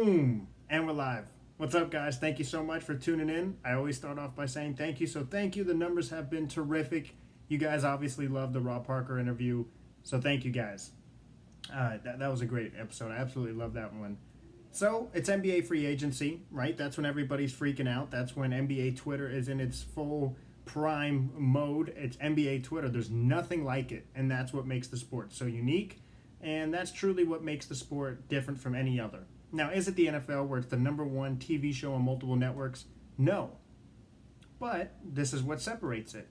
Boom! And we're live. What's up, guys? Thank you so much for tuning in. I always start off by saying thank you. So thank you. The numbers have been terrific. You guys obviously loved the Rob Parker interview. So thank you, guys. That was a great episode. I absolutely love that one. So it's NBA free agency, right? That's when everybody's freaking out. That's when NBA Twitter is in its full prime mode. It's NBA Twitter. There's nothing like it. And that's what makes the sport so unique. And that's truly what makes the sport different from any other. Now, is it the NFL where it's the number one TV show on multiple networks? No. But this is what separates it.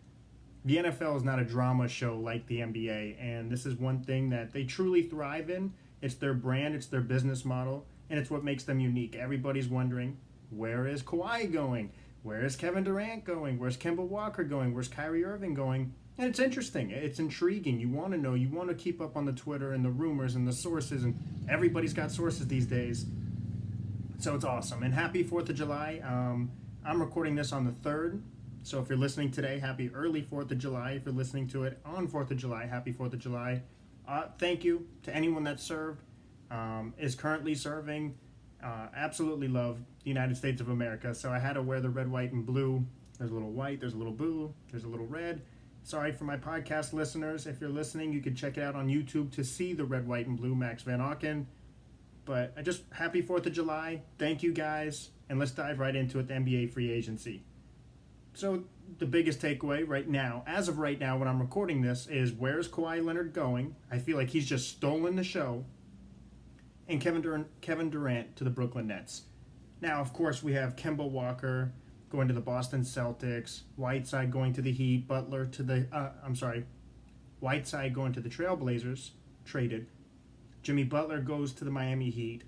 The NFL is not a drama show like the NBA, and this is one thing that they truly thrive in. It's their brand, it's their business model, and it's what makes them unique. Everybody's wondering, where is Kawhi going? Where is Kevin Durant going? Where's Kemba Walker going? Where's Kyrie Irving going? And it's interesting. It's intriguing. You want to know. You want to keep up on the Twitter and the rumors and the sources, and everybody's got sources these days. So it's awesome. And happy 4th of July. I'm recording this on the 3rd. So if you're listening today, happy early 4th of July. If you're listening to it on 4th of July, happy 4th of July. Thank you to anyone that served, is currently serving. Absolutely love the United States of America. So I had to wear the red, white, and blue. There's a little white, there's a little blue, there's a little red. Sorry for my podcast listeners. If you're listening, you can check it out on YouTube to see the red, white, and blue Max Van Auken. But I just happy 4th of July. Thank you guys. And let's dive right into it, the NBA free agency. So the biggest takeaway right now, as of right now when I'm recording this, is where's Kawhi Leonard going? I feel like he's just stolen the show. And Kevin Durant to the Brooklyn Nets. Now, of course, we have Kemba Walker going to the Boston Celtics, Whiteside going to the Heat, Whiteside going to the Trailblazers, traded. Jimmy Butler goes to the Miami Heat.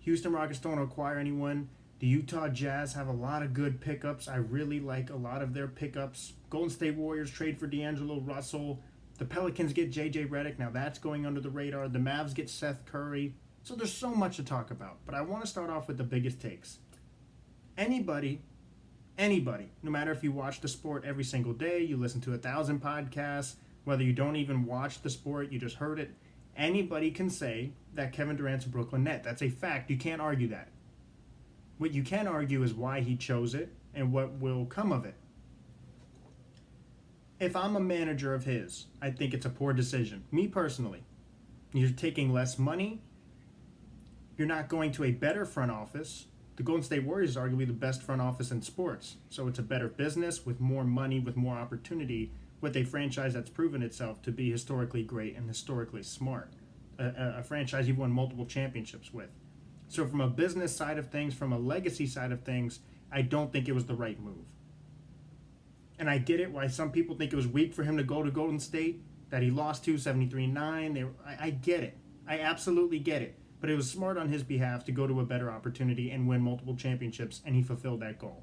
Houston Rockets don't acquire anyone. The Utah Jazz have a lot of good pickups. I really like a lot of their pickups. Golden State Warriors trade for D'Angelo Russell. The Pelicans get J.J. Redick. Now that's going under the radar. The Mavs get Seth Curry. So there's so much to talk about. But I want to start off with the biggest takes. Anybody, no matter if you watch the sport every single day, you listen to 1,000 podcasts, whether you don't even watch the sport, you just heard it, anybody can say that Kevin Durant's a Brooklyn Net. That's a fact. You can't argue that. What you can argue is why he chose it and what will come of it. If I'm a manager of his, I think it's a poor decision. Me personally. You're taking less money. You're not going to a better front office. The Golden State Warriors are arguably the best front office in sports. So it's a better business with more money, with more opportunity, with a franchise that's proven itself to be historically great and historically smart. A franchise you've won multiple championships with. So from a business side of things, from a legacy side of things, I don't think it was the right move. And I get it why some people think it was weak for him to go to Golden State, that he lost 73-9. I get it. I absolutely get it. But it was smart on his behalf to go to a better opportunity and win multiple championships, and he fulfilled that goal.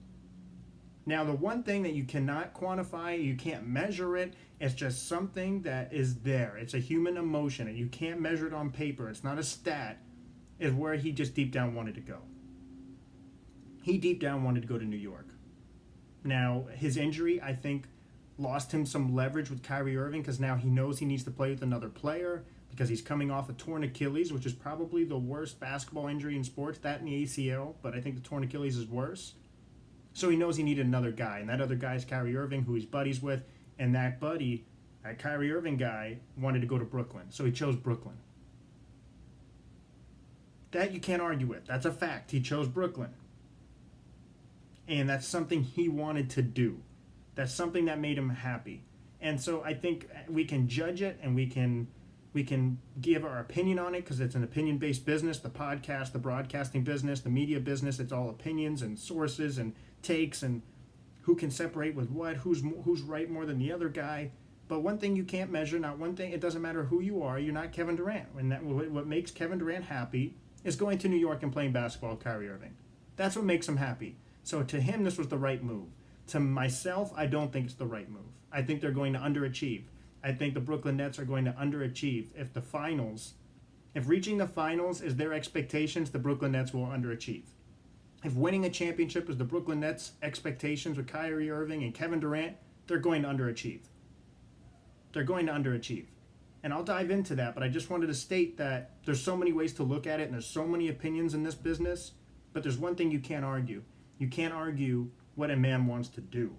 Now, the one thing that you cannot quantify, you can't measure it, it's just something that is there. It's a human emotion, and you can't measure it on paper. It's not a stat, is where he just deep down wanted to go. He deep down wanted to go to New York. Now, his injury, I think, lost him some leverage with Kyrie Irving because now he knows he needs to play with another player because he's coming off a torn Achilles, which is probably the worst basketball injury in sports, that and the ACL, but I think the torn Achilles is worse. So he knows he needed another guy, and that other guy is Kyrie Irving, who he's buddies with, and that buddy, that Kyrie Irving guy, wanted to go to Brooklyn, so he chose Brooklyn. That you can't argue with. That's a fact. He chose Brooklyn. And that's something he wanted to do. That's something that made him happy. And so I think we can judge it and we can give our opinion on it because it's an opinion-based business. The podcast, the broadcasting business, the media business, it's all opinions and sources and takes and who can separate with what, who's right more than the other guy. But one thing you can't measure, not one thing, it doesn't matter who you are, you're not Kevin Durant. And what makes Kevin Durant happy is going to New York and playing basketball with Kyrie Irving. That's what makes him happy. So to him, this was the right move. To myself, I don't think it's the right move. I think they're going to underachieve. I think the Brooklyn Nets are going to underachieve. If reaching the finals is their expectations, the Brooklyn Nets will underachieve. If winning a championship is the Brooklyn Nets' expectations with Kyrie Irving and Kevin Durant, they're going to underachieve. They're going to underachieve. And I'll dive into that, but I just wanted to state that there's so many ways to look at it and there's so many opinions in this business, but there's one thing you can't argue. You can't argue what a man wants to do.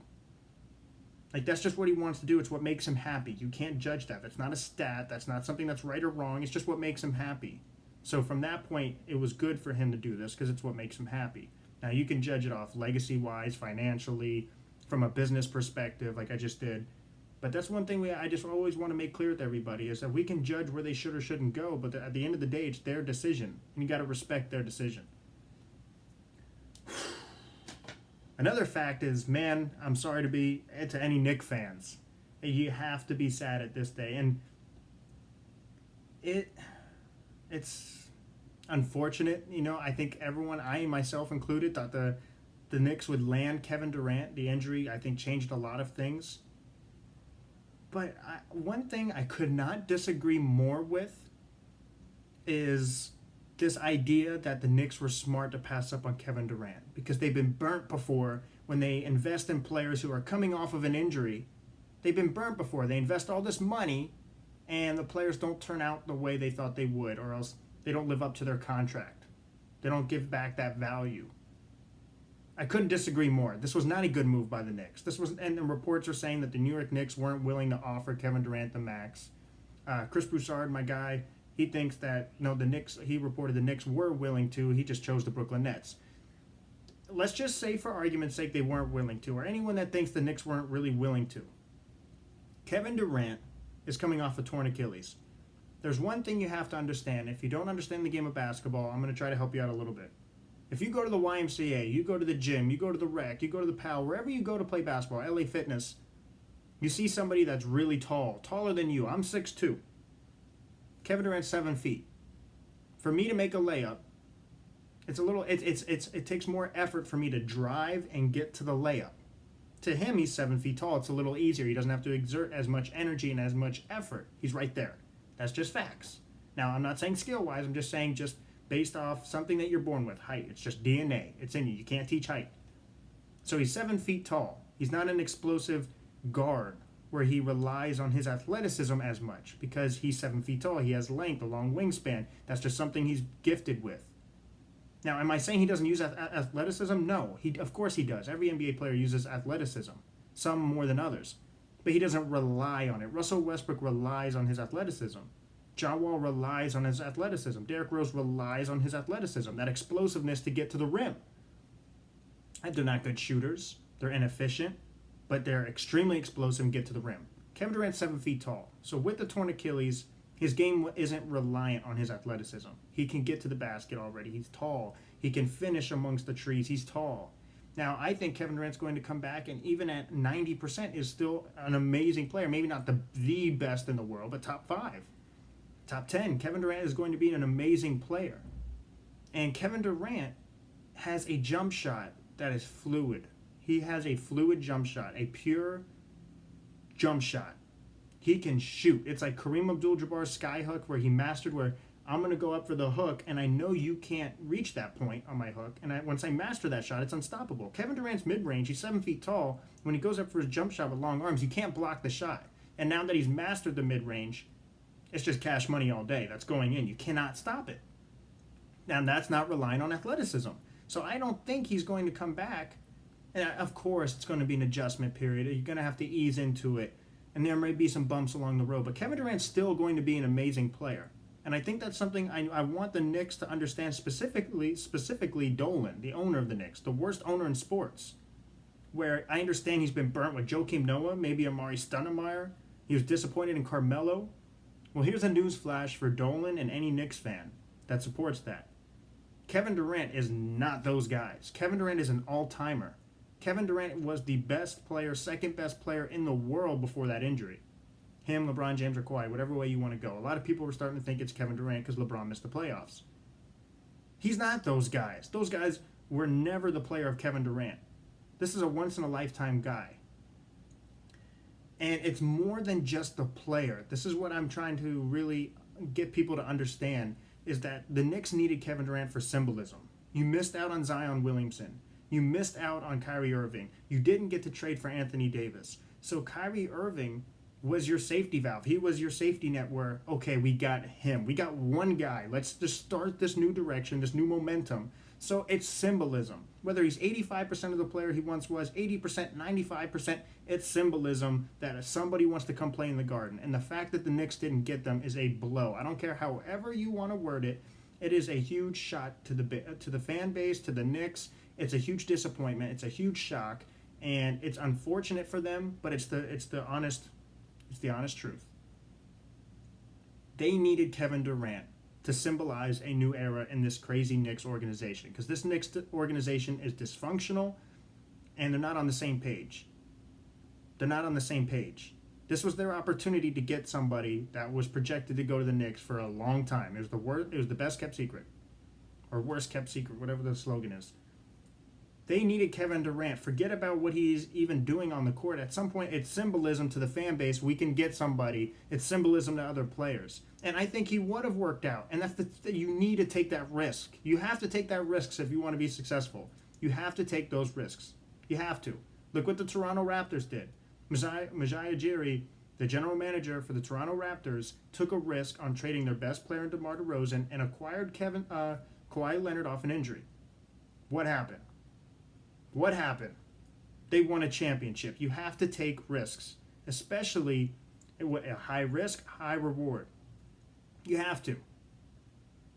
Like, that's just what he wants to do. It's what makes him happy. You can't judge that. That's not a stat. That's not something that's right or wrong. It's just what makes him happy. So from that point, it was good for him to do this because it's what makes him happy. Now, you can judge it off legacy-wise, financially, from a business perspective, like I just did. But that's one thing I just always want to make clear with everybody is that we can judge where they should or shouldn't go, but at the end of the day, it's their decision, and you got to respect their decision. Another fact is, man, I'm sorry to be to any Knicks fans. You have to be sad at this day, and it's unfortunate. You know, I think everyone, I myself included, thought the Knicks would land Kevin Durant. The injury, I think, changed a lot of things. But one thing I could not disagree more with is this idea that the Knicks were smart to pass up on Kevin Durant because they've been burnt before when they invest in players who are coming off of an injury. They've been burnt before. They invest all this money and the players don't turn out the way they thought they would, or else they don't live up to their contract. They don't give back that value. I couldn't disagree more. This was not a good move by the Knicks. And reports are saying that the New York Knicks weren't willing to offer Kevin Durant the max. Chris Broussard, my guy, he thinks that the Knicks. He reported the Knicks were willing to. He just chose the Brooklyn Nets. Let's just say, for argument's sake, they weren't willing to, or anyone that thinks the Knicks weren't really willing to. Kevin Durant is coming off a torn Achilles. There's one thing you have to understand. If you don't understand the game of basketball, I'm going to try to help you out a little bit. If you go to the YMCA, you go to the gym, you go to the rec, you go to the PAL, wherever you go to play basketball, LA Fitness, you see somebody that's really tall, taller than you. I'm 6'2". Kevin Durant's 7 feet. For me to make a layup, it takes more effort for me to drive and get to the layup. To him, he's 7 feet tall. It's a little easier. He doesn't have to exert as much energy and as much effort. He's right there. That's just facts. Now, I'm not saying skill-wise. I'm just saying just based off something that you're born with, height. It's just DNA. It's in you. You can't teach height. So he's 7 feet tall. He's not an explosive guard where he relies on his athleticism as much because he's 7 feet tall. He has length, a long wingspan. That's just something he's gifted with. Now, am I saying he doesn't use athleticism? No. Of course he does. Every NBA player uses athleticism, some more than others. But he doesn't rely on it. Russell Westbrook relies on his athleticism. John Wall relies on his athleticism. Derrick Rose relies on his athleticism, that explosiveness to get to the rim. And they're not good shooters. They're inefficient, but they're extremely explosive and get to the rim. Kevin Durant's 7 feet tall. So with the torn Achilles, his game isn't reliant on his athleticism. He can get to the basket already. He's tall. He can finish amongst the trees. He's tall. Now, I think Kevin Durant's going to come back, and even at 90% is still an amazing player. Maybe not the best in the world, but top 5. Top 10. Kevin Durant is going to be an amazing player. And Kevin Durant has a jump shot that is fluid. He has a fluid jump shot, a pure jump shot. He can shoot. It's like Kareem Abdul-Jabbar's sky hook where he mastered where I'm going to go up for the hook, and I know you can't reach that point on my hook. And once I master that shot, it's unstoppable. Kevin Durant's mid-range, he's 7 feet tall. When he goes up for his jump shot with long arms, you can't block the shot. And now that he's mastered the mid-range, it's just cash money all day. That's going in. You cannot stop it. Now, that's not relying on athleticism. So I don't think he's going to come back. And of course, it's going to be an adjustment period. You're going to have to ease into it. And there may be some bumps along the road. But Kevin Durant's still going to be an amazing player. And I think that's something I want the Knicks to understand, specifically Dolan, the owner of the Knicks, the worst owner in sports. Where I understand he's been burnt with Joakim Noah, maybe Amari Stoudemire. He was disappointed in Carmelo. Well, here's a news flash for Dolan and any Knicks fan that supports that. Kevin Durant is not those guys. Kevin Durant is an all-timer. Kevin Durant was the best player, second best player in the world before that injury. Him, LeBron James, or Kawhi, whatever way you want to go. A lot of people were starting to think it's Kevin Durant because LeBron missed the playoffs. He's not those guys. Those guys were never the player of Kevin Durant. This is a once-in-a-lifetime guy. And it's more than just the player. This is what I'm trying to really get people to understand, is that the Knicks needed Kevin Durant for symbolism. You missed out on Zion Williamson. You missed out on Kyrie Irving. You didn't get to trade for Anthony Davis. So Kyrie Irving was your safety valve. He was your safety net where, okay, we got him. We got one guy. Let's just start this new direction, this new momentum. So it's symbolism. Whether he's 85% of the player he once was, 80%, 95%, it's symbolism that if somebody wants to come play in the Garden. And the fact that the Knicks didn't get them is a blow. I don't care however you want to word it. It is a huge shot to the fan base, to the Knicks. It's a huge disappointment. It's a huge shock. And it's unfortunate for them, but it's the honest truth. They needed Kevin Durant to symbolize a new era in this crazy Knicks organization, because this Knicks organization is dysfunctional and they're not on the same page. They're not on the same page. This was their opportunity to get somebody that was projected to go to the Knicks for a long time. It was the best kept secret, or worst kept secret, whatever the slogan is. They needed Kevin Durant. Forget about what he's even doing on the court. At some point, it's symbolism to the fan base. We can get somebody. It's symbolism to other players. And I think he would have worked out. And that's you need to take that risk. You have to take that risk if you want to be successful. You have to take those risks. You have to. Look what the Toronto Raptors did. Masai Ujiri, the general manager for the Toronto Raptors, took a risk on trading their best player in DeMar DeRozan and acquired Kawhi Leonard off an injury. What happened? What happened? They won a championship. You have to take risks, especially a high risk, high reward. You have to.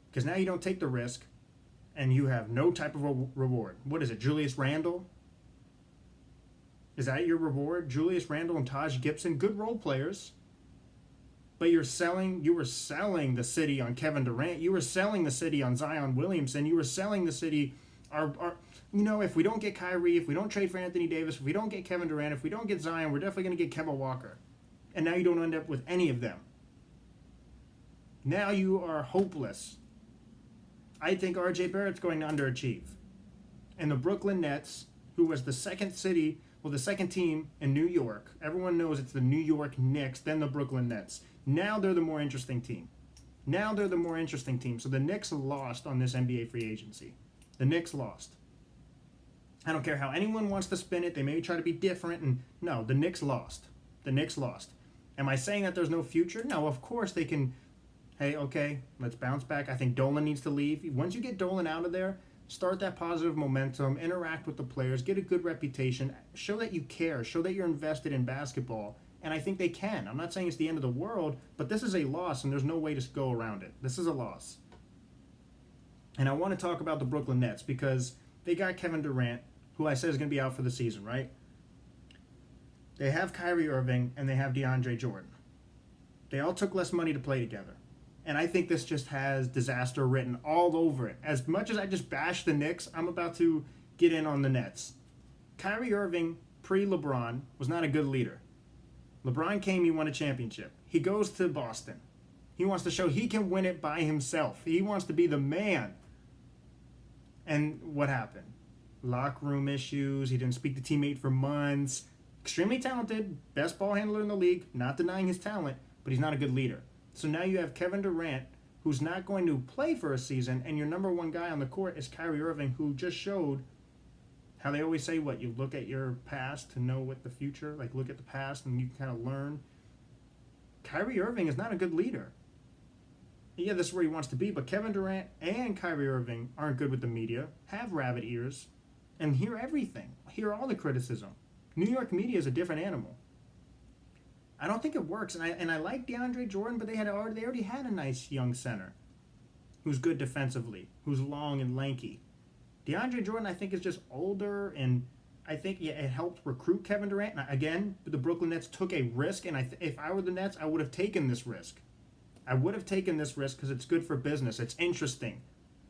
Because now you don't take the risk and you have no type of reward. What is it, Julius Randle? Is that your reward? Julius Randle and Taj Gibson, good role players. But you were selling the city on Kevin Durant. You were selling the city on Zion Williamson. You were selling the city if we don't get Kyrie, if we don't trade for Anthony Davis, if we don't get Kevin Durant, if we don't get Zion, we're definitely going to get Kemba Walker. And now you don't end up with any of them. Now you are hopeless. I think RJ Barrett's going to underachieve. And the Brooklyn Nets, who was the second team in New York, everyone knows it's the New York Knicks, then the Brooklyn Nets. Now they're the more interesting team. So the Knicks lost on this NBA free agency. The Knicks lost. I don't care how anyone wants to spin it. They may try to be different. No, the Knicks lost. Am I saying that there's no future? No, of course they can. Hey, okay, let's bounce back. I think Dolan needs to leave. Once you get Dolan out of there, start that positive momentum, interact with the players, get a good reputation, show that you care, show that you're invested in basketball. And I think they can. I'm not saying it's the end of the world, but this is a loss and there's no way to go around it. This is a loss. And I want to talk about the Brooklyn Nets because they got Kevin Durant, who I said is going to be out for the season, right? They have Kyrie Irving and they have DeAndre Jordan. They all took less money to play together. And I think this just has disaster written all over it. As much as I just bashed the Knicks, I'm about to get in on the Nets. Kyrie Irving, pre-LeBron, was not a good leader. LeBron came, he won a championship. He goes to Boston. He wants to show he can win it by himself. He wants to be the man. And what happened? Locker room issues. He didn't speak to teammate for months. Extremely talented, best ball handler in the league. Not denying his talent, but he's not a good leader. So now you have Kevin Durant, who's not going to play for a season, and your number one guy on the court is Kyrie Irving, who just showed how they always say, you look at your past to know what the future, look at the past and you can kind of learn. Kyrie Irving is not a good leader. Yeah, this is where he wants to be, but Kevin Durant and Kyrie Irving aren't good with the media, have rabbit ears, and hear everything, hear all the criticism. New York media is a different animal. I don't think it works, and I like DeAndre Jordan, but they already had a nice young center who's good defensively, who's long and lanky. DeAndre Jordan, I think, is just older, and I think it helped recruit Kevin Durant. And again, the Brooklyn Nets took a risk, and if I were the Nets, I would have taken this risk. I would have taken this risk because it's good for business. It's interesting.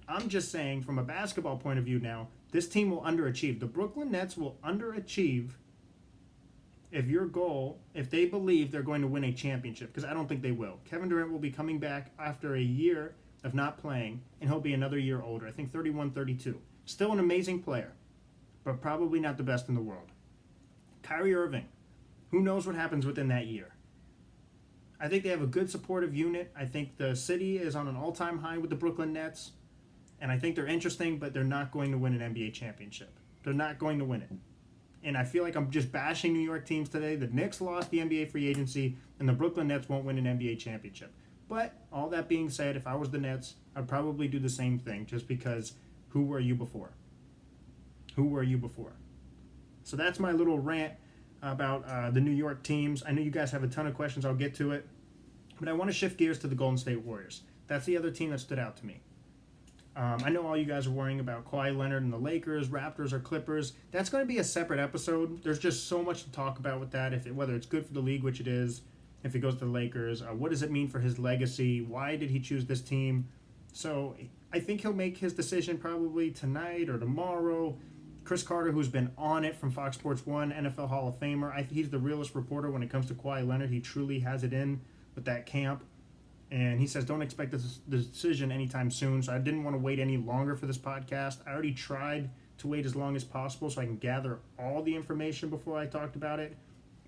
I'm just saying, from a basketball point of view now, this team will underachieve. The Brooklyn Nets will underachieve if they believe they're going to win a championship, because I don't think they will. Kevin Durant will be coming back after a year of not playing, and he'll be another year older. I think 31, 32. Still an amazing player, but probably not the best in the world. Kyrie Irving, who knows what happens within that year. I think they have a good supportive unit. I think the city is on an all-time high with the Brooklyn Nets, and I think they're interesting, but they're not going to win an NBA championship. They're not going to win it. And I feel like I'm just bashing New York teams today. The Knicks lost the NBA free agency, and the Brooklyn Nets won't win an NBA championship. But all that being said, if I was the Nets, I'd probably do the same thing just because who were you before? Who were you before? So that's my little rant about the New York teams. I know you guys have a ton of questions. I'll get to it. But I want to shift gears to the Golden State Warriors. That's the other team that stood out to me. I know all you guys are worrying about Kawhi Leonard and the Lakers, Raptors, or Clippers. That's going to be a separate episode. There's just so much to talk about with that, whether it's good for the league, which it is, if he goes to the Lakers. What does it mean for his legacy? Why did he choose this team? So I think he'll make his decision probably tonight or tomorrow. Chris Carter, who's been on it from Fox Sports 1, NFL Hall of Famer, he's the realest reporter when it comes to Kawhi Leonard. He truly has it in with that camp. And he says, don't expect this decision anytime soon. So I didn't want to wait any longer for this podcast. I already tried to wait as long as possible so I can gather all the information before I talked about it.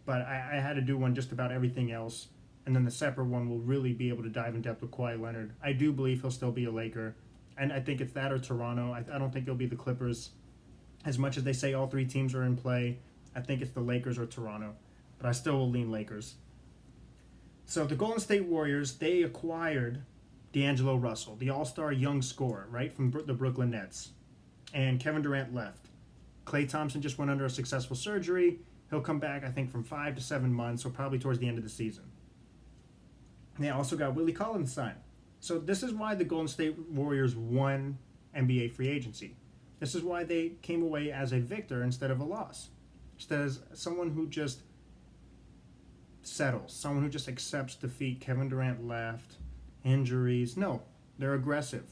But I had to do one just about everything else. And then the separate one will really be able to dive in depth with Kawhi Leonard. I do believe he'll still be a Laker. And I think it's that or Toronto. I don't think it'll be the Clippers. As much as they say all three teams are in play, I think it's the Lakers or Toronto. But I still will lean Lakers. So the Golden State Warriors, they acquired D'Angelo Russell, the all-star young scorer, right, from the Brooklyn Nets. And Kevin Durant left. Klay Thompson just went under a successful surgery. He'll come back, I think, from 5 to 7 months, so probably towards the end of the season. They also got Willie Collins signed. So this is why the Golden State Warriors won NBA free agency. This is why they came away as a victor instead of a loss. Instead of someone who just settles, someone who just accepts defeat. Kevin Durant left, injuries. No, they're aggressive.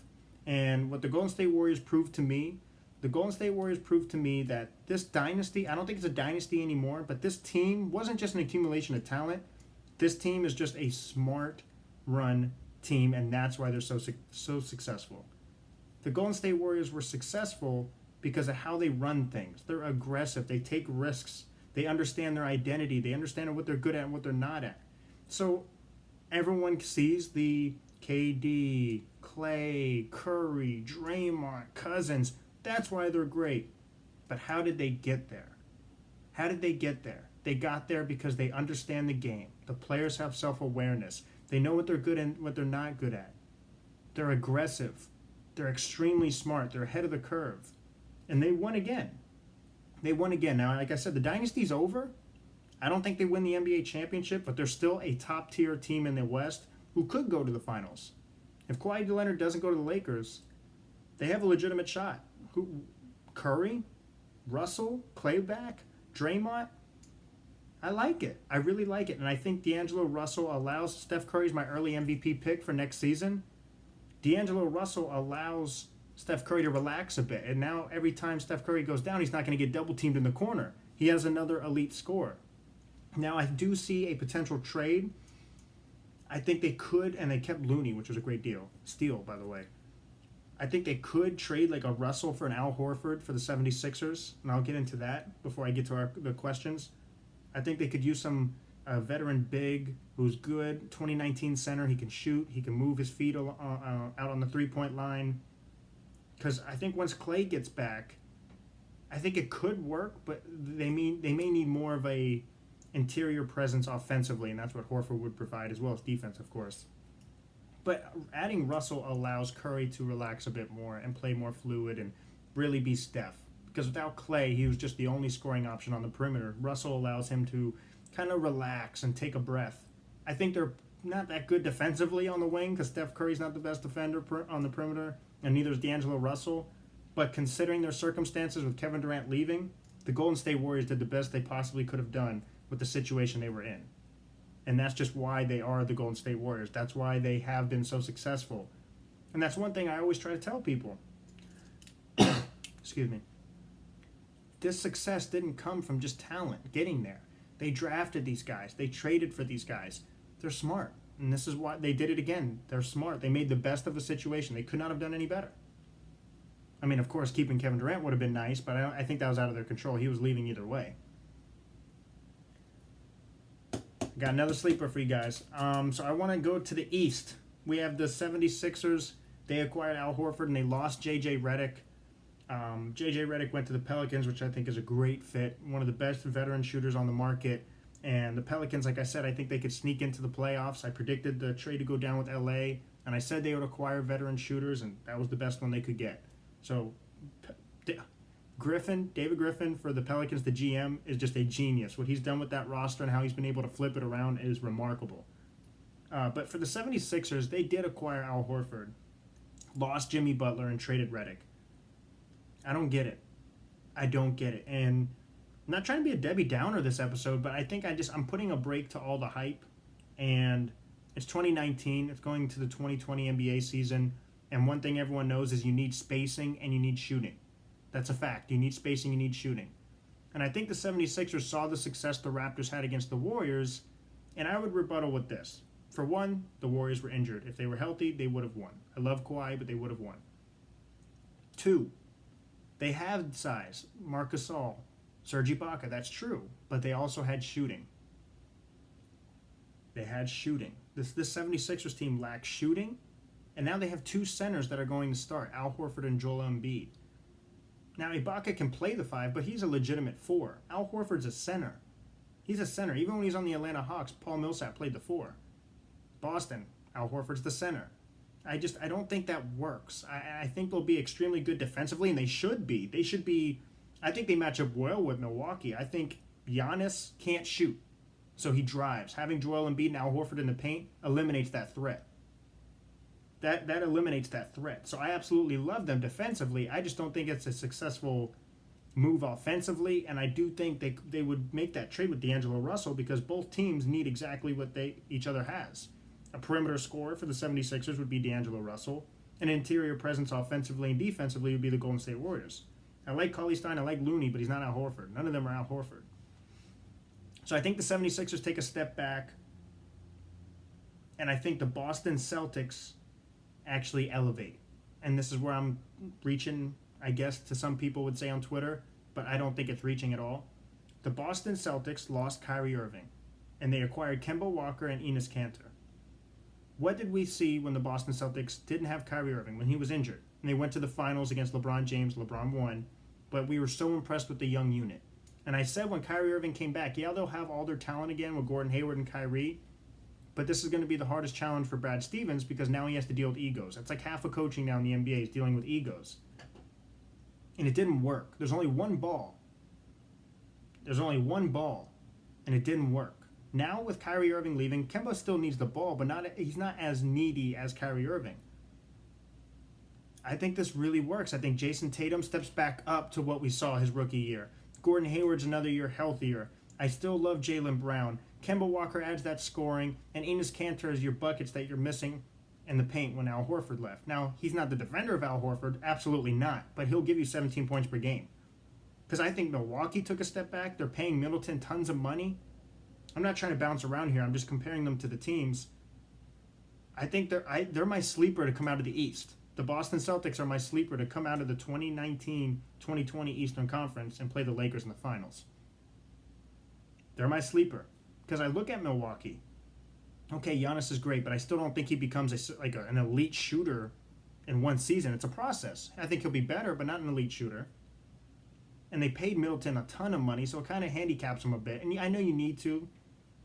And what the Golden State Warriors proved to me that this dynasty, I don't think it's a dynasty anymore, but this team wasn't just an accumulation of talent. This team is just a smart run team, and that's why they're so successful. The Golden State Warriors were successful because of how they run things. They're aggressive. They take risks. They understand their identity. They understand what they're good at and what they're not at. So everyone sees the KD, Klay, Curry, Draymond, Cousins. That's why they're great. But how did they get there? How did they get there? They got there because they understand the game. The players have self-awareness. They know what they're good and what they're not good at. They're aggressive. They're extremely smart. They're ahead of the curve. And they won again. Now, like I said, the dynasty's over. I don't think they win the NBA championship, but they're still a top-tier team in the West who could go to the finals. If Kawhi Leonard doesn't go to the Lakers, they have a legitimate shot. Curry, Russell, Klay back, Draymond. I like it. I really like it. And I think D'Angelo Russell allows Steph Curry's my early MVP pick for next season. D'Angelo Russell allows Steph Curry to relax a bit. And now every time Steph Curry goes down, he's not going to get double-teamed in the corner. He has another elite scorer. Now, I do see a potential trade. I think they could, and they kept Looney, which was a great steal, by the way. I think they could trade like a Russell for an Al Horford for the 76ers, and I'll get into that before I get to the questions. I think they could use some veteran big who's good, 2019 center. He can shoot. He can move his feet out on the three-point line. Because I think once Klay gets back, I think it could work, but they may need more of a interior presence offensively, and that's what Horford would provide, as well as defense, of course. But adding Russell allows Curry to relax a bit more and play more fluid and really be Steph. Because without Klay, he was just the only scoring option on the perimeter. Russell allows him to kind of relax and take a breath. I think they're not that good defensively on the wing because Steph Curry's not the best defender on the perimeter, and neither is D'Angelo Russell. But considering their circumstances with Kevin Durant leaving, the Golden State Warriors did the best they possibly could have done with the situation they were in. And that's just why they are the Golden State Warriors. That's why they have been so successful. And that's one thing I always try to tell people. Excuse me. This success didn't come from just talent getting there. They drafted these guys. They traded for these guys. They're smart. And this is why they did it again. They're smart. They made the best of the situation. They could not have done any better. I mean, of course, keeping Kevin Durant would have been nice, but I think that was out of their control. He was leaving either way. Got another sleeper for you guys. So I want to go to the East. We have the 76ers. They acquired Al Horford, and they lost J.J. Redick. J.J. Redick went to the Pelicans, which I think is a great fit. One of the best veteran shooters on the market. And the Pelicans, like I said, I think they could sneak into the playoffs. I predicted the trade to go down with L.A., and I said they would acquire veteran shooters, and that was the best one they could get. So David Griffin for the Pelicans, the GM, is just a genius. What he's done with that roster and how he's been able to flip it around is remarkable. But for the 76ers, they did acquire Al Horford, lost Jimmy Butler, and traded Redick. I don't get it. I don't get it. And I'm not trying to be a Debbie Downer this episode, but I think I'm putting a break to all the hype. And it's 2019. It's going to the 2020 NBA season. And one thing everyone knows is you need spacing and you need shooting. That's a fact. You need spacing, you need shooting. And I think the 76ers saw the success the Raptors had against the Warriors, and I would rebuttal with this. For one, the Warriors were injured. If they were healthy, they would have won. I love Kawhi, but they would have won. Two, they had size. Marc Gasol, Serge Ibaka, that's true. But they also had shooting. They had shooting. This 76ers team lacks shooting, and now they have two centers that are going to start, Al Horford and Joel Embiid. Now, Ibaka can play the 5, but he's a legitimate 4. Al Horford's a center. He's a center. Even when he's on the Atlanta Hawks, Paul Millsap played the 4. Boston, Al Horford's the center. I don't think that works. I think they'll be extremely good defensively, and they should be. I think they match up well with Milwaukee. I think Giannis can't shoot, so he drives. Having Joel Embiid and Al Horford in the paint eliminates that threat. That eliminates that threat. So I absolutely love them defensively. I just don't think it's a successful move offensively, and I do think they would make that trade with D'Angelo Russell because both teams need exactly what each other has. A perimeter scorer for the 76ers would be D'Angelo Russell. An interior presence offensively and defensively would be the Golden State Warriors. I like Cauley-Stein, I like Looney, but he's not Al Horford. None of them are Al Horford. So I think the 76ers take a step back, and I think the Boston Celtics actually elevate. And this is where I'm reaching, I guess, to some people would say on Twitter, but I don't think it's reaching at all. The Boston Celtics lost Kyrie Irving, and they acquired Kemba Walker and Enes Kanter. What did we see when the Boston Celtics didn't have Kyrie Irving, when he was injured? And they went to the finals against LeBron James. LeBron won, but we were so impressed with the young unit. And I said when Kyrie Irving came back, yeah, they'll have all their talent again with Gordon Hayward and Kyrie, but this is going to be the hardest challenge for Brad Stevens because now he has to deal with egos. That's like half of coaching now in the NBA is dealing with egos. And it didn't work. There's only one ball. And it didn't work. Now with Kyrie Irving leaving, Kemba still needs the ball, but he's not as needy as Kyrie Irving. I think this really works. I think Jason Tatum steps back up to what we saw his rookie year. Gordon Hayward's another year healthier. I still love Jaylen Brown. Kemba Walker adds that scoring, and Enes Kanter is your buckets that you're missing in the paint when Al Horford left. Now, he's not the defender of Al Horford, absolutely not, but he'll give you 17 points per game. Because I think Milwaukee took a step back. They're paying Middleton tons of money. I'm not trying to bounce around here. I'm just comparing them to the teams. I think they're my sleeper to come out of the East. The Boston Celtics are my sleeper to come out of the 2019-2020 Eastern Conference and play the Lakers in the finals. They're my sleeper. Because I look at Milwaukee. Okay, Giannis is great, but I still don't think he becomes an elite shooter in one season. It's a process. I think he'll be better, but not an elite shooter. And they paid Middleton a ton of money, so it kind of handicaps him a bit. And I know you need to.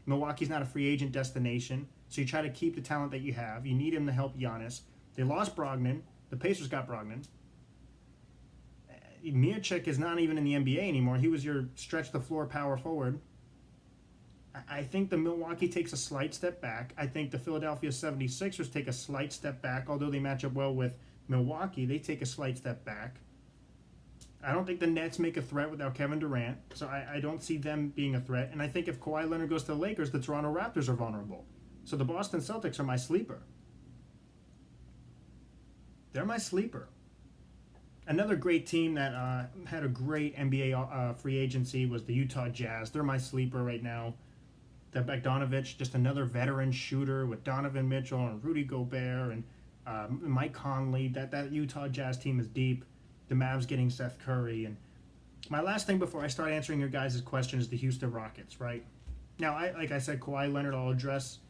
Milwaukee's not a free agent destination, so you try to keep the talent that you have. You need him to help Giannis. They lost Brogdon. The Pacers got Brogdon. Miocic is not even in the NBA anymore. He was your stretch-the-floor power forward. I think the Milwaukee takes a slight step back. I think the Philadelphia 76ers take a slight step back. Although they match up well with Milwaukee, they take a slight step back. I don't think the Nets make a threat without Kevin Durant, so I don't see them being a threat. And I think if Kawhi Leonard goes to the Lakers, the Toronto Raptors are vulnerable. So the Boston Celtics are my sleeper. They're my sleeper. Another great team that had a great NBA free agency was the Utah Jazz. They're my sleeper right now. The Bogdanovic, just another veteran shooter with Donovan Mitchell and Rudy Gobert and Mike Conley. That Utah Jazz team is deep. The Mavs getting Seth Curry. And my last thing before I start answering your guys' question is the Houston Rockets, right? Now, like I said, Kawhi Leonard I'll address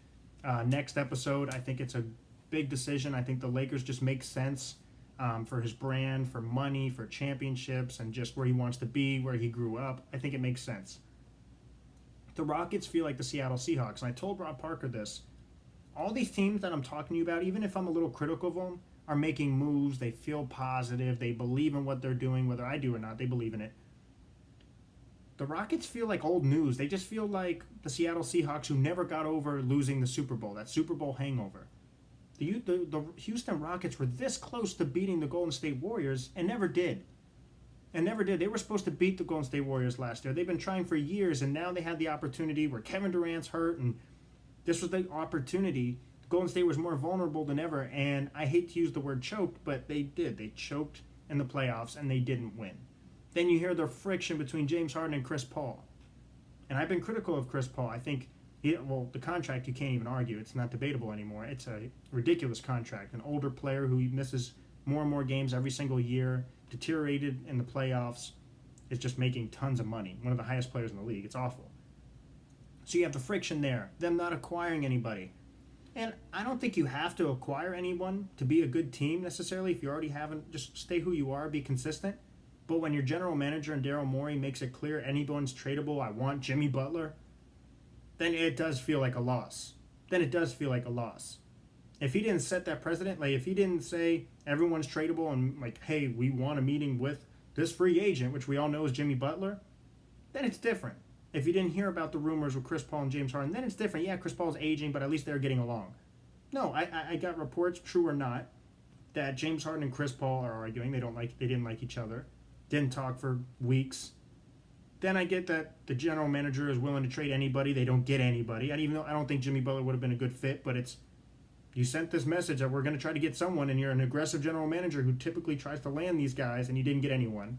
next episode. I think it's a big decision. I think the Lakers just make sense. for his brand, for money, for championships, and just where he wants to be, where he grew up. I think it makes sense. The Rockets feel like the Seattle Seahawks, and I told Rob Parker this. All these teams that I'm talking to you about, even if I'm a little critical of them, are making moves. They feel positive. They believe in what they're doing, whether I do or not. They believe in it. The Rockets feel like old news. They just feel like the Seattle Seahawks who never got over losing the Super Bowl, that Super Bowl hangover. The Houston Rockets were this close to beating the Golden State Warriors and never did. They were supposed to beat the Golden State Warriors last year. They've been trying for years, and now they had the opportunity where Kevin Durant's hurt, and this was the opportunity. Golden State was more vulnerable than ever, and I hate to use the word choked, but they did. They choked in the playoffs, and they didn't win. Then you hear the friction between James Harden and Chris Paul. And I've been critical of Chris Paul. I think, the contract, you can't even argue. It's not debatable anymore. It's a ridiculous contract. An older player who misses more and more games every single year, deteriorated in the playoffs, is just making tons of money. One of the highest players in the league. It's awful. So you have the friction there. Them not acquiring anybody. And I don't think you have to acquire anyone to be a good team necessarily. If you already haven't, just stay who you are, be consistent. But when your general manager and Daryl Morey makes it clear anyone's tradable, I want Jimmy Butler, then it does feel like a loss. If he didn't set that precedent, like if he didn't say everyone's tradable and like, hey, we want a meeting with this free agent, which we all know is Jimmy Butler, then it's different. If you didn't hear about the rumors with Chris Paul and James Harden, then it's different. Yeah, Chris Paul's aging, but at least they're getting along. No, I got reports, true or not, that James Harden and Chris Paul are arguing. They didn't like each other. Didn't talk for weeks. Then I get that the general manager is willing to trade anybody. They don't get anybody. I don't think Jimmy Butler would have been a good fit, but you sent this message that we're going to try to get someone, and you're an aggressive general manager who typically tries to land these guys, and you didn't get anyone.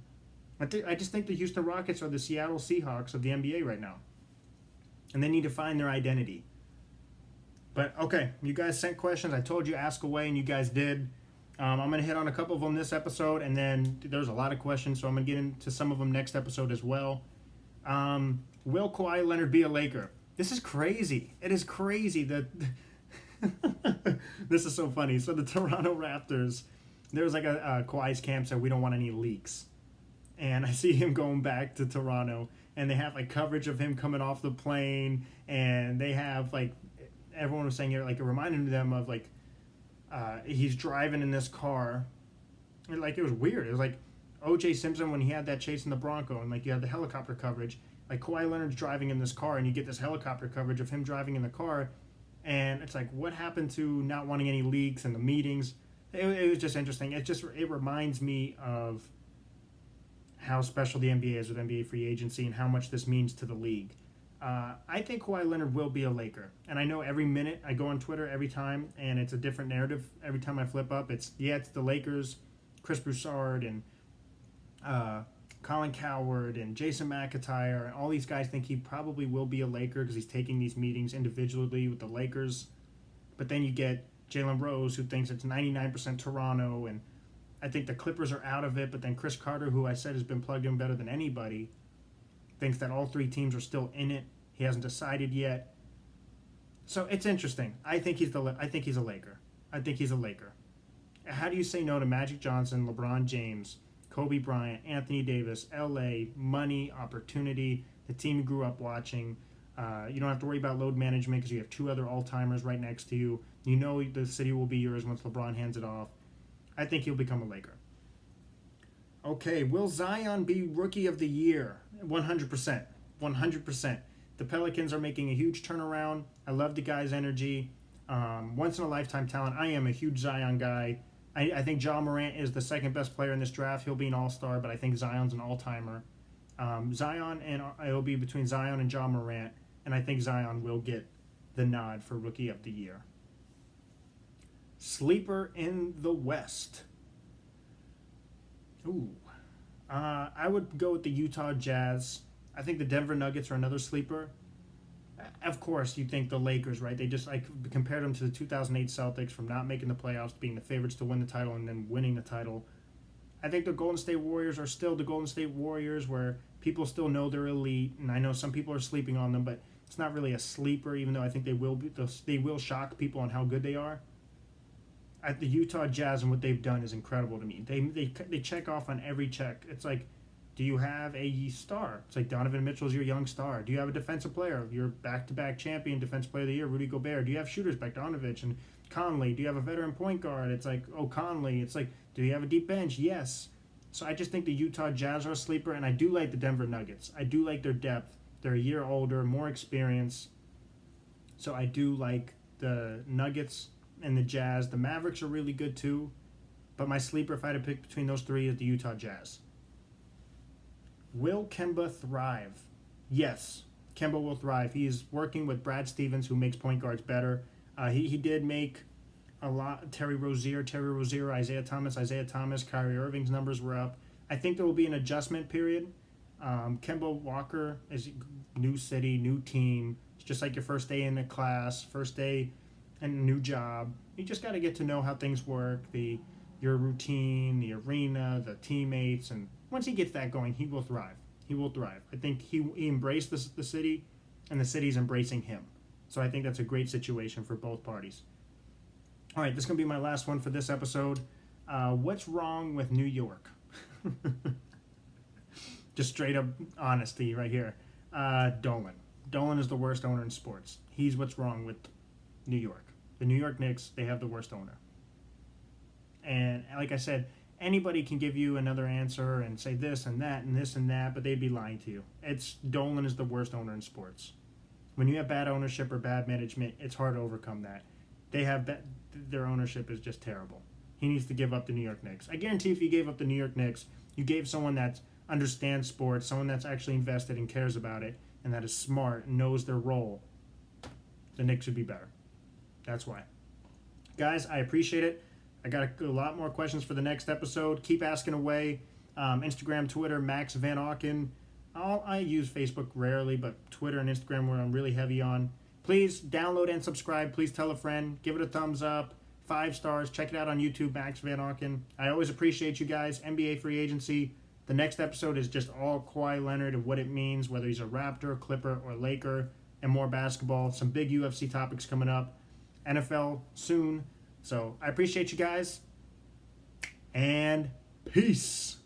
I just think the Houston Rockets are the Seattle Seahawks of the NBA right now. And they need to find their identity. But, okay, you guys sent questions. I told you ask away, and you guys did. I'm going to hit on a couple of them this episode, and then there's a lot of questions, so I'm going to get into some of them next episode as well. Will Kawhi Leonard be a Laker? This is crazy. It is crazy that... This is so funny. So the Toronto Raptors, there was like a Kawhi's camp said we don't want any leaks. And I see him going back to Toronto, and they have like coverage of him coming off the plane, and they have like, everyone was saying it, like it reminded them of like, he's driving in this car, and like it was weird. It was like O.J. Simpson when he had that chase in the Bronco, and like you had the helicopter coverage. Like Kawhi Leonard's driving in this car, and you get this helicopter coverage of him driving in the car, and it's like, what happened to not wanting any leaks and the meetings? It was just interesting. It reminds me of how special the NBA is with NBA free agency and how much this means to the league. I think Kawhi Leonard will be a Laker. And I know every minute I go on Twitter every time, and it's a different narrative every time I flip up. It's the Lakers, Chris Broussard, and Colin Cowherd, and Jason McIntyre, and all these guys think he probably will be a Laker because he's taking these meetings individually with the Lakers. But then you get Jalen Rose, who thinks it's 99% Toronto, and I think the Clippers are out of it, but then Chris Carter, who I said has been plugged in better than anybody, thinks that all three teams are still in it. He hasn't decided yet. So it's interesting. I think he's a Laker. How do you say no to Magic Johnson, LeBron James, Kobe Bryant, Anthony Davis, LA, money, opportunity, the team you grew up watching? You don't have to worry about load management because you have two other all-timers right next to you. You know the city will be yours once LeBron hands it off. I think he'll become a Laker. Okay, will Zion be Rookie of the Year? 100%. 100%. The Pelicans are making a huge turnaround. I love the guy's energy. Once-in-a-lifetime talent. I am a huge Zion guy. I think Ja Morant is the second best player in this draft. He'll be an all-star, but I think Zion's an all-timer. It'll be between Zion and Ja Morant, and I think Zion will get the nod for Rookie of the Year. Sleeper in the West. Ooh. I would go with the Utah Jazz. I think the Denver Nuggets are another sleeper. Of course, you think the Lakers, right? They just compared them to the 2008 Celtics from not making the playoffs to being the favorites to win the title and then winning the title. I think the Golden State Warriors are still the Golden State Warriors where people still know they're elite, and I know some people are sleeping on them, but it's not really a sleeper, even though I think they will shock people on how good they are. At the Utah Jazz and what they've done is incredible to me. They check off on every check. It's like, do you have a star? It's like Donovan Mitchell's your young star. Do you have a defensive player? Your back-to-back champion defensive player of the year, Rudy Gobert. Do you have shooters, Bogdanovich and Conley? Do you have a veteran point guard? It's like, oh, Conley. It's like, do you have a deep bench? Yes. So I just think the Utah Jazz are a sleeper, and I do like the Denver Nuggets. I do like their depth. They're a year older, more experience. So I do like the Nuggets and the Jazz. The Mavericks are really good too. But my sleeper, if I had to pick between those three, is the Utah Jazz. Will Kemba thrive? Yes, Kemba will thrive. He is working with Brad Stevens, who makes point guards better. He did make a lot. Terry Rozier, Isaiah Thomas, Kyrie Irving's numbers were up. I think there will be an adjustment period. Kemba Walker is new city, new team. It's just like your first day in a class, first day in a new job. You just got to get to know how things work, your routine, the arena, the teammates, and once he gets that going, he will thrive. He will thrive. I think he embraced the city, and the city's embracing him. So I think that's a great situation for both parties. All right, this is going to be my last one for this episode. What's wrong with New York? Just straight up honesty right here. Dolan. Dolan is the worst owner in sports. He's what's wrong with New York. The New York Knicks, they have the worst owner. And like I said, anybody can give you another answer and say this and that and this and that, but they'd be lying to you. Dolan is the worst owner in sports. When you have bad ownership or bad management, it's hard to overcome that. Their ownership is just terrible. He needs to give up the New York Knicks. I guarantee if you gave up the New York Knicks, you gave someone that understands sports, someone that's actually invested and cares about it, and that is smart and knows their role, the Knicks would be better. That's why. Guys, I appreciate it. I got a lot more questions for the next episode. Keep asking away. Instagram, Twitter, Max Van Auken. I use Facebook rarely, but Twitter and Instagram where I'm really heavy on. Please download and subscribe. Please tell a friend. Give it a thumbs up. 5 stars. Check it out on YouTube, Max Van Auken. I always appreciate you guys. NBA free agency. The next episode is just all Kawhi Leonard and what it means, whether he's a Raptor, Clipper, or Laker, and more basketball. Some big UFC topics coming up. NFL soon. So I appreciate you guys. And peace.